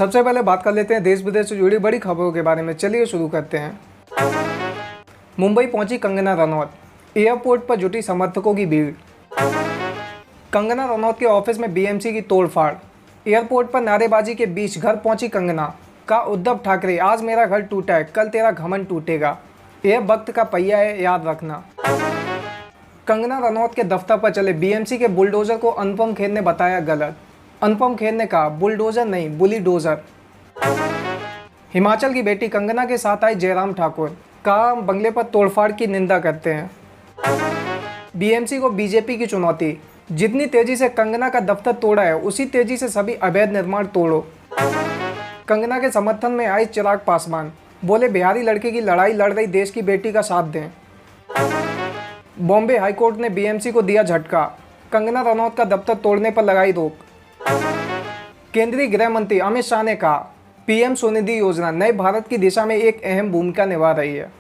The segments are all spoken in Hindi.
सबसे पहले बात कर लेते हैं देश विदेश से जुड़ी बड़ी खबरों के बारे में। चलिए शुरू करते हैं। मुंबई पहुंची कंगना रनौत, एयरपोर्ट पर जुटी समर्थकों की भीड़। कंगना रनौत के ऑफिस में बीएमसी की तोड़फाड़। एयरपोर्ट पर नारेबाजी के बीच घर पहुंची कंगना। का उद्धव ठाकरे, आज मेरा घर टूटा है, कल तेरा घमंड टूटेगा। यह वक्त का पहिया है, याद रखना। कंगना रनौत के दफ्तर पर चले बीएमसी के बुलडोजर को अनुपम खेर ने बताया गलत। अनुपम खेर ने कहा, बुलडोजर नहीं, बुलीडोजर। हिमाचल की बेटी कंगना के साथ आई जयराम ठाकुर। कहा, बंगले पर तोड़फाड़ की निंदा करते हैं। बीएमसी को बीजेपी की चुनौती। जितनी तेजी से कंगना का दफ्तर तोड़ा है, उसी तेजी से सभी अवैध निर्माण तोड़ो। कंगना के समर्थन में आई चिराग पासवान। बोले, बिहारी लड़के की लड़ाई लड़ रही देश की बेटी का साथ दें। बॉम्बे हाईकोर्ट ने बीएमसी को दिया झटका। कंगना रनौत का दफ्तर तोड़ने पर लगाई रोक। केंद्रीय गृह मंत्री अमित शाह ने कहा, पीएम स्वनिधि योजना नए भारत की दिशा में एक अहम भूमिका निभा रही है।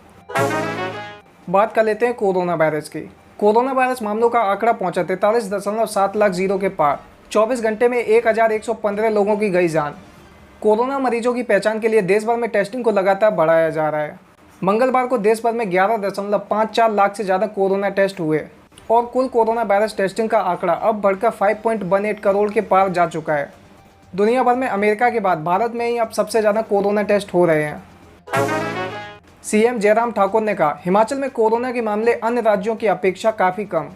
बात कर लेते हैं कोरोना वायरस की। कोरोना वायरस मामलों का आंकड़ा पहुंचा 43.7 लाख जीरो के पार। 24 घंटे में 1115 लोगों की गई जान। कोरोना मरीजों की पहचान के लिए देश भर में टेस्टिंग को लगातार बढ़ाया जा रहा है। मंगलवार को देश भर में 11.54 लाख से ज़्यादा कोरोना टेस्ट हुए और कुल कोरोना वायरस टेस्टिंग का आंकड़ा अब बढ़कर 5.18 करोड़ के पार जा चुका है। दुनिया भर में अमेरिका के बाद भारत में ही अब सबसे ज़्यादा कोरोना टेस्ट हो रहे हैं। सीएम जयराम ठाकुर ने कहा, हिमाचल में कोरोना के मामले अन्य राज्यों की अपेक्षा काफ़ी कम।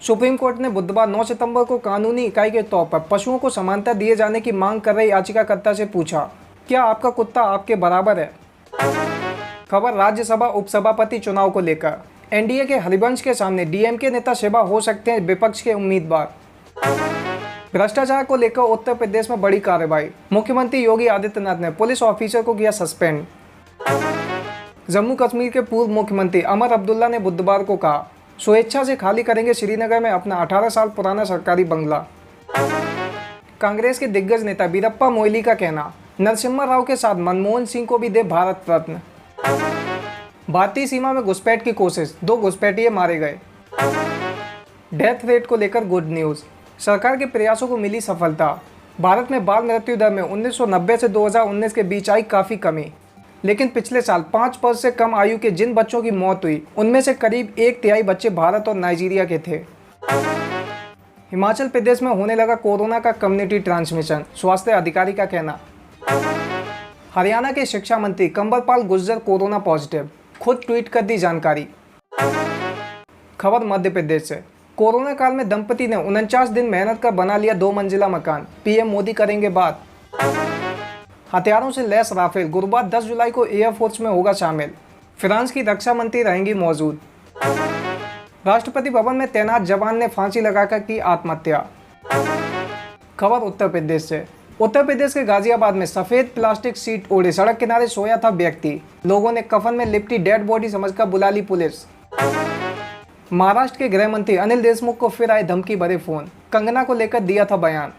सुप्रीम कोर्ट ने बुधवार 9 सितंबर को कानूनी इकाई के तौर पर पशुओं को समानता दिए जाने की मांग कर रही याचिकाकर्ता से पूछा, क्या आपका कुत्ता आपके बराबर है। खबर राज्यसभा उपसभापति चुनाव को लेकर। एनडीए के हरिवंश के सामने डीएमके नेता शिवा हो सकते हैं विपक्ष के उम्मीदवार। भ्रष्टाचार को लेकर उत्तर प्रदेश में बड़ी कार्रवाई। मुख्यमंत्री योगी आदित्यनाथ ने पुलिस ऑफिसर को किया सस्पेंड। जम्मू कश्मीर के पूर्व मुख्यमंत्री अमर अब्दुल्ला ने बुधवार को कहा, स्वेच्छा से खाली करेंगे श्रीनगर में अपना 18 साल पुराना सरकारी बंगला। कांग्रेस के दिग्गज नेता वीरप्पा मोइली का कहना, नरसिम्हा राव के साथ मनमोहन सिंह को भी दे भारत रत्न। भारतीय सीमा में घुसपैठ की कोशिश, 2 घुसपैठिए मारे गए। डेथ रेट को लेकर गुड न्यूज़, सरकार के प्रयासों को मिली सफलता। भारत में बाल मृत्यु दर में 1990 से 2019 के बीच आई काफ़ी कमी, लेकिन पिछले साल 5 वर्ष से कम आयु के जिन बच्चों की मौत हुई, उनमें से करीब 1/3 बच्चे भारत और नाइजीरिया के थे। हिमाचल प्रदेश में होने लगा कोरोना का कम्युनिटी ट्रांसमिशन, स्वास्थ्य अधिकारी का कहना। हरियाणा के शिक्षा मंत्री कंवरपाल गुर्जर कोरोना पॉजिटिव, खुद ट्वीट कर दी जानकारी। खबर मध्य प्रदेश से। कोरोना काल में दंपति ने 49 दिन मेहनत कर बना लिया 2 मंजिला मकान, पीएम मोदी करेंगे बात। हथियारों से लैस राफेल गुरुवार 10 जुलाई को एयरफोर्स में होगा शामिल। फ्रांस की रक्षा मंत्री रहेंगी मौजूद। राष्ट्रपति भवन में तैनात जवान ने फांसी लगाकर की आत्महत्या। खबर उत्तर प्रदेश से। उत्तर प्रदेश के गाजियाबाद में सफेद प्लास्टिक सीट ओढ़े सड़क किनारे सोया था व्यक्ति। लोगों ने कफन में लिपटी डेड बॉडी समझकर बुला ली पुलिस। महाराष्ट्र के गृह मंत्री अनिल देशमुख को फिर आए धमकी भरे फोन, कंगना को लेकर दिया था बयान।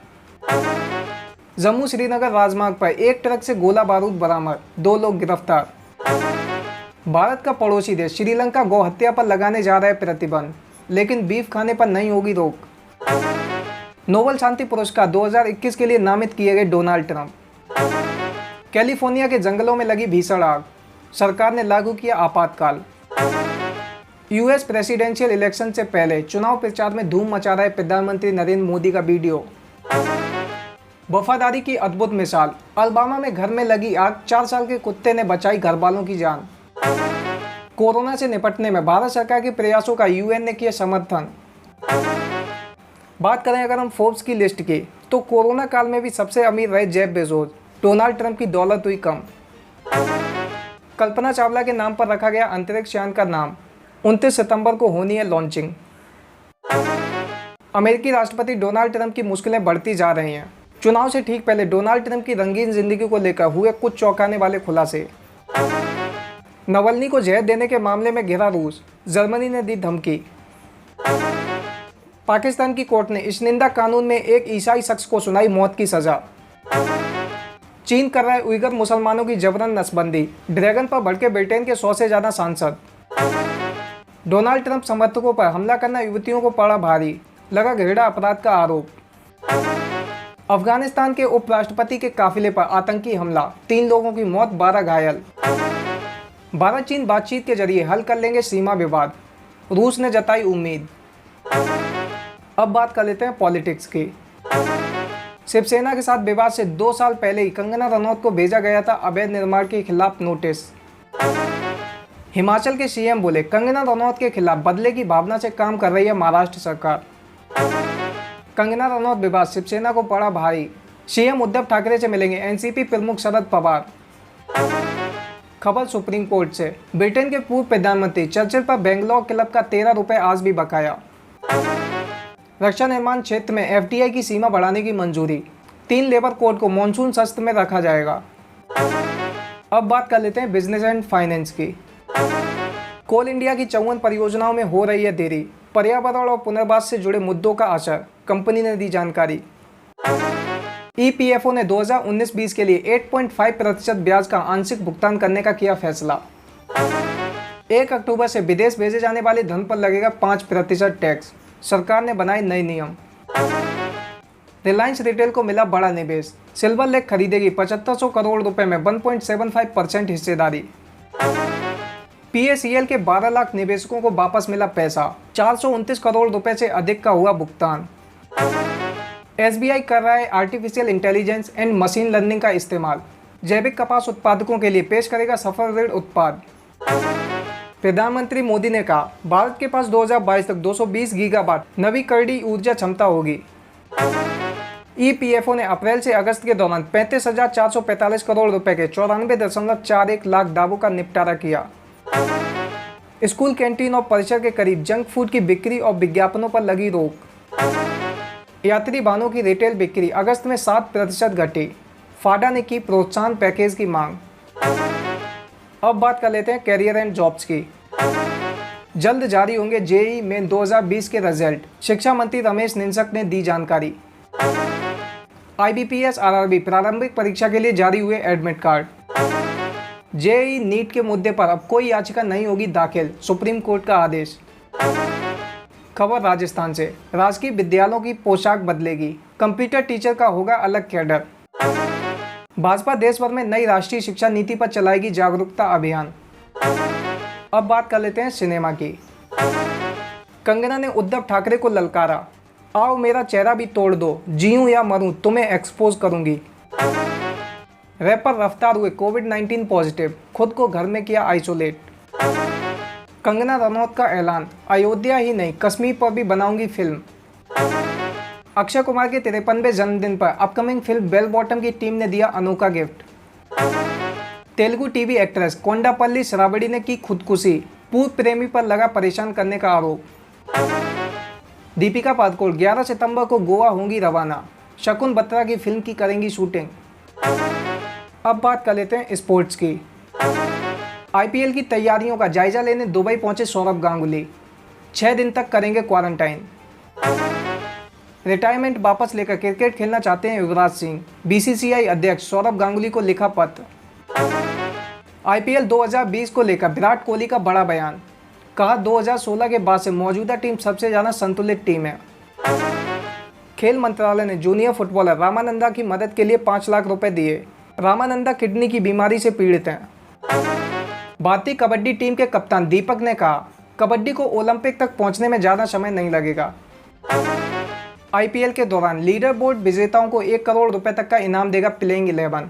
जम्मू श्रीनगर राजमार्ग पर एक ट्रक से गोला बारूद बरामद, 2 लोग गिरफ्तार। भारत का पड़ोसी देश श्रीलंका गौ हत्या पर लगाने जा रहा है प्रतिबंध, लेकिन बीफ खाने पर नहीं होगी रोक। नोबेल शांति पुरस्कार 2021 के लिए नामित किए गए डोनाल्ड ट्रंप। कैलिफोर्निया के जंगलों में लगी भीषण आग, सरकार ने लागू किया आपातकाल। यूएस प्रेसिडेंशियल इलेक्शन से पहले चुनाव प्रचार में धूम मचा रहा है प्रधानमंत्री नरेंद्र मोदी का वीडियो। वफादारी की अद्भुत मिसाल, अलबामा में घर में लगी आग, 4 साल के कुत्ते ने बचाई घरवालों की जान। कोरोना से निपटने में भारत सरकार के प्रयासों का यूएन ने किया समर्थन। बात करें अगर हम फोर्ब्स की लिस्ट की, तो कोरोना काल में भी सबसे अमीर रहे जेफ बेजोस। डोनाल्ड ट्रंप की दौलत हुई कम। कल्पना चावला के नाम पर रखा गया अंतरिक्ष यान का नाम, 29 सितंबर को होनी है लॉन्चिंग। अमेरिकी राष्ट्रपति डोनाल्ड ट्रंप की मुश्किलें बढ़ती जा रही हैं। चुनाव से ठीक पहले डोनाल्ड ट्रंप की रंगीन जिंदगी को लेकर हुए कुछ चौंकाने वाले खुलासे। नवल्नी को जहर देने के मामले में घिरा रूस, जर्मनी ने दी धमकी। पाकिस्तान की कोर्ट ने इस निंदा कानून में एक ईसाई शख्स को सुनाई मौत की सजा। चीन कर रहा है उइगर मुसलमानों की जबरन नसबंदी, ड्रैगन पर भड़के ब्रिटेन के 100 से ज़्यादा सांसद। डोनाल्ड ट्रंप समर्थकों पर हमला करना युवतियों को पड़ा भारी, लगा घृणा अपराध का आरोप। अफगानिस्तान के उपराष्ट्रपति के काफिले पर आतंकी हमला, 3 लोगों की मौत, 12 घायल। भारत चीन बातचीत के जरिए हल कर लेंगे सीमा विवाद, रूस ने जताई उम्मीद। अब बात कर लेते हैं पॉलिटिक्स की। शिवसेना के साथ विवाद से 2 साल पहले ही कंगना रनौत को भेजा गया था अवैध निर्माण के खिलाफ नोटिस। हिमाचल के सीएम बोले कंगना रनौत के खिलाफ बदले की भावना से काम कर रही है महाराष्ट्र सरकार। कंगना रनौत विवाद शिवसेना को पड़ा भारी, सीएम उद्धव ठाकरे से मिलेंगे एनसीपी प्रमुख शरद पवार। खबर सुप्रीम कोर्ट से, ब्रिटेन के पूर्व प्रधानमंत्री चर्चिल पर बेंगलोर क्लब का 13 रुपये आज भी बकाया। रक्षा निर्माण क्षेत्र में एफडीआई की सीमा बढ़ाने की मंजूरी, 3 लेबर कोड को मॉनसून सत्र में रखा जाएगा। अब बात कर लेते हैं बिजनेस एंड फाइनेंस की। कोल इंडिया की 54 परियोजनाओं में हो रही है देरी, पर्यावरण और पुनर्वास से जुड़े मुद्दों का असर, कंपनी ने दी जानकारी। ईपीएफओ ने 2019-20 के लिए 8.5% ब्याज का आंशिक भुगतान करने का किया फैसला। 1 अक्टूबर से विदेश भेजे जाने वाले धन पर लगेगा 5% टैक्स, सरकार ने बनाए नए नियम। रिलायंस रिटेल को मिला बड़ा निवेश, सिल्वर लेक खरीदेगी 7500 करोड़ रुपए में 1.75% हिस्सेदारी। पीएसीएल के 12 लाख निवेशकों को वापस मिला पैसा, 429 करोड़ रुपए से अधिक का हुआ भुगतान। एसबीआई कर रहा है artificial intelligence and machine learning का इस्तेमाल, जैविक कपास उत्पादकों के लिए पेश करेगा सफल ऋण उत्पाद। प्रधानमंत्री मोदी ने कहा भारत के पास 2022 तक 220 गीगावाट नवीकरणीय ऊर्जा क्षमता होगी। ईपीएफओ ने अप्रैल से अगस्त के दौरान 35,445 करोड़ रुपए के 94.41 लाख दावों का निपटारा किया। स्कूल कैंटीन और परिसर के करीब जंक फूड की बिक्री और विज्ञापनों पर लगी रोक। यात्री वाहनों की रिटेल बिक्री अगस्त में 7% घटी, फाडा ने की प्रोत्साहन पैकेज की मांग। अब बात कर लेते हैं कैरियर एंड जॉब्स की। जल्द जारी होंगे जेईई मेन 2020 के रिजल्ट, शिक्षा मंत्री रमेश निशंक ने दी जानकारी। आईबीपीएस आरआरबी प्रारंभिक परीक्षा के लिए जारी हुए एडमिट कार्ड। जेईई नीट के मुद्दे पर अब कोई याचिका नहीं होगी दाखिल, सुप्रीम कोर्ट का आदेश। खबर राजस्थान से, राजकीय विद्यालयों की पोशाक बदलेगी, कंप्यूटर टीचर का होगा अलग कैडर। भाजपा देश भर में नई राष्ट्रीय शिक्षा नीति पर चलाएगी जागरूकता अभियान। अब बात कर लेते हैं सिनेमा की। कंगना ने उद्धव ठाकरे को ललकारा, आओ मेरा चेहरा भी तोड़ दो, जीऊं या मरूं तुम्हें एक्सपोज करूंगी। रैपर रफ्तार हुए कोविड-19 पॉजिटिव, खुद को घर में किया आइसोलेट। कंगना रनौत का ऐलान, अयोध्या ही नहीं कश्मीर पर भी बनाऊंगी फिल्म। अक्षय कुमार के 53वें जन्मदिन पर अपकमिंग फिल्म बेल बॉटम की टीम ने दिया अनोखा gift. Telugu TV actress Kondapalli Shravani ने की खुदकुशी, पूर्व प्रेमी पर लगा परेशान करने का आरोप। दीपिका पादुकोण 11 सितंबर को गोवा होंगी रवाना, शकुन बत्रा की फिल्म की करेंगी शूटिंग। अब बात कर लेते हैं स्पोर्ट्स की। आईपीएल की तैयारियों का जायजा लेने दुबई पहुंचे सौरव गांगुली, 6 दिन तक करेंगे क्वारंटाइन। रिटायरमेंट वापस लेकर क्रिकेट खेलना चाहते हैं युवराज सिंह, बीसीसीआई अध्यक्ष सौरव गांगुली को लिखा पत्र। आईपीएल 2020 को लेकर विराट कोहली का बड़ा बयान, कहा 2016 के बाद से मौजूदा टीम सबसे ज़्यादा संतुलित टीम है। खेल मंत्रालय ने जूनियर फुटबॉलर रामानंदा की मदद के लिए 5 लाख रुपए दिए। रामानंदा किडनी की बीमारी से पीड़ित हैं। भारतीय कबड्डी टीम के कप्तान दीपक ने कहा कबड्डी को ओलंपिक तक पहुंचने में ज़्यादा समय नहीं लगेगा। आईपीएल के दौरान लीडर बोर्ड विजेताओं को 1 करोड़ रुपए तक का इनाम देगा प्लेइंग 11।